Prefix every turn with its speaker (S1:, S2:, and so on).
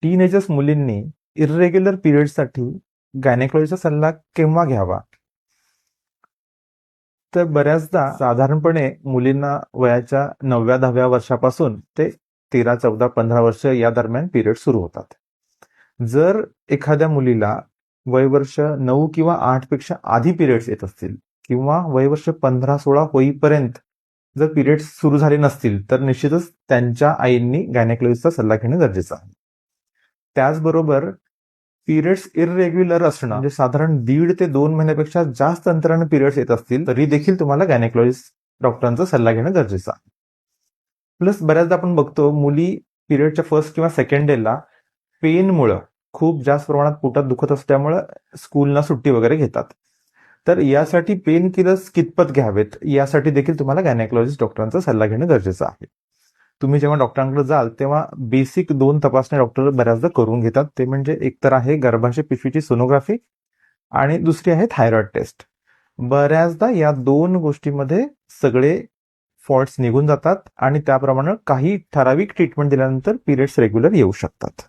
S1: Teenagers मुलींनी इर्रेग्युलर पिरियडसाठी गायनेकॉलॉजीचा सल्ला केव्हा घ्यावा? तर बऱ्याचदा साधारणपणे मुलींना वयाच्या 9व्या-10व्या वर्षापासून ते 13, 14, 15 वर्ष या दरम्यान पिरियड सुरू होतात. जर एखाद्या मुलीला वयवर्ष 9 किंवा 8 पेक्षा आधी पिरियड्स येत असतील किंवा वयवर्ष 15-16 होईपर्यंत जर पिरियड्स सुरू झाले नसतील तर निश्चितच त्यांच्या आईंनी गायनेकॉलॉजिस्टचा सल्ला घेणं गरजेचं आहे. त्याचबरोबर पिरियड्स इर्रेग्युलर असणं म्हणजे साधारण 1.5 ते 2 महिन्यापेक्षा जास्त अंतराने पिरियड्स येत असतील तरी देखील तुम्हाला गायनेकॉलॉजिस्ट डॉक्टरांचा सल्ला घेणं गरजेचं आहे. प्लस बऱ्याचदा आपण बघतो मुली पिरियडच्या फर्स्ट किंवा सेकंड डेला पेनमुळं खूप जास्त प्रमाणात पोटात दुखत असल्यामुळं स्कूलना सुट्टी वगैरे घेतात. तर यासाठी पेन किलर्स कितपत घ्यावेत यासाठी देखील तुम्हाला गायनेकॉलॉजिस्ट डॉक्टरांचा सल्ला घेणं गरजेचं आहे. तुम्ही जेव्हा डॉक्टरांकडे जाल तेव्हा बेसिक 2 तपासण्या डॉक्टर बऱ्याचदा करून घेतात. ते म्हणजे एक तर आहे गर्भाशय पिशवीची सोनोग्राफी आणि दुसरी आहे थायरॉइड टेस्ट. बऱ्याचदा या 2 गोष्टीमध्ये सगळे फॉल्ट्स निघून जातात आणि त्याप्रमाणे काही ठराविक ट्रीटमेंट दिल्यानंतर पिरियड्स रेग्युलर येऊ शकतात.